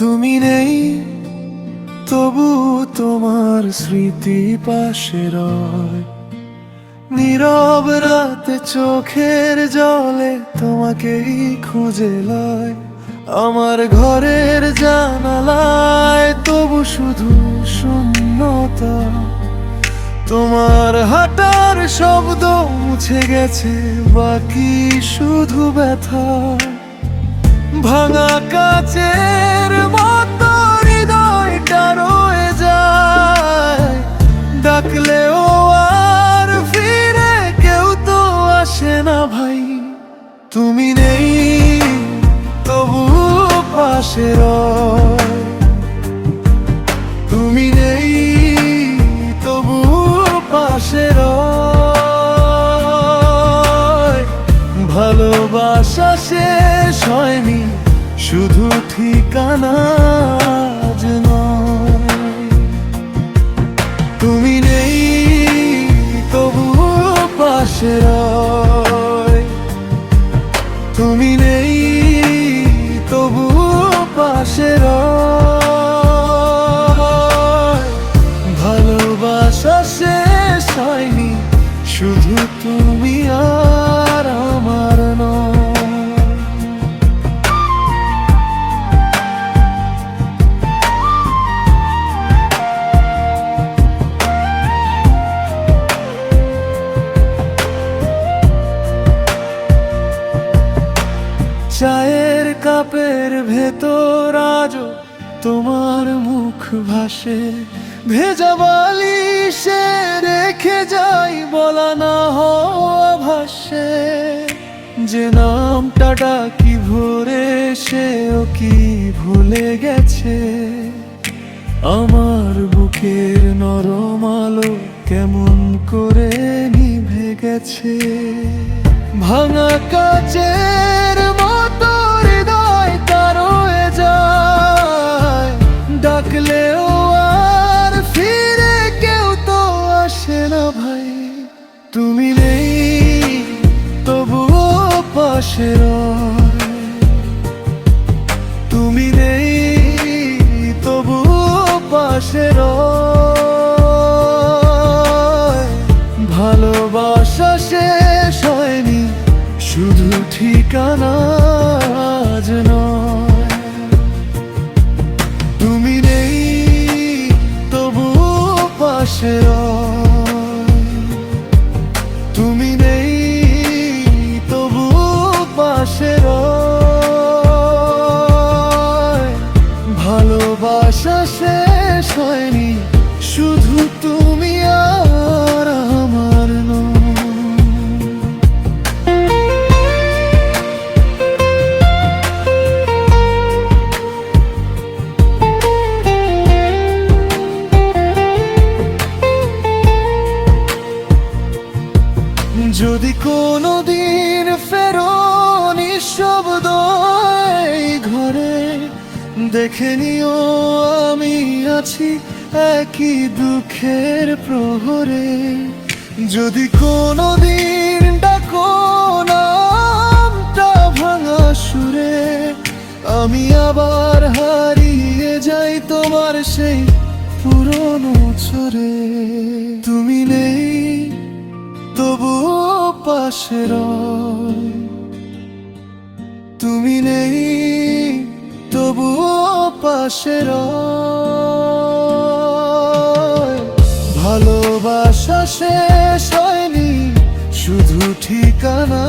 তুমি নেই তবু তোমার স্মৃতি পাশে রয়। নীরব রাতে চোখের জলে তোমাকেই খুঁজে লয়। আমার ঘরের জানালায় তবু শুধু শূন্যতা। তোমার হাঁটার শব্দ মুছে গেছে, বাকি শুধু ব্যথা। ভাঙা কাচের মতো হৃদয়টা রয়ে যায়। ডাকলেও আর ফিরে কেউ তো আসে না ভাই। তুমি নেই তবু পাশে রয়। তুমি নেই তবু পাশে রয়। ভালোবাসা শেষ হয়নি, শুধু ঠিকানা আজ নয়। তুমি নেই তবু পাশে রয়। তুমি নেই তবু পাশে রয়। ভালোবাসা শেষ হয়নি, শুধু তুমি আর আমার নয়। চায়ের কাপের ভেতর আজও তোমার মুখ ভাসে। ভেজা বালিশে রেখে যাই বলা না হওয়া ভাসে। যে নামটা ডাকি ভোরে সেও কি ভুলে গেছে। আমার বুকের নরম আলো কেমন করে নিভে গেছে। ভাঙা কাচের মতো হৃদয়টা রয়ে যায়। ডাকলেও আর ফিরে কেউ তো আসে না ভাই। তুমি নেই তবুও পাশে রয়। তুমি নেই তবুও পাশে রয়। ভালোবাসা শেষ হয়নি, শুধু ঠিকানা আজ নয়। তুমি নেই তবু পাশে রয়। তুমি নেই তবু পাশে রয়। ভালোবাসা শেষ হয়নি, শুধু তুমি আর আমার নয়। যদি কোনোদিন ফেরো নিঃশব্দ এই ঘরে, দেখে নিও আমি আছি একই দুঃখের প্রহরে। যদি কোনোদিন ডাকো নামটা ভাঙা সুরে, আমি আবার হারিয়ে যাই তোমার সেই পুরনো ছোরে। তুমি নেই তবুও পাশে রয়। তুমি নেই তবুও পাশে রয়। ভালোবাসা শেষ হয়নি, শুধু ঠিকানা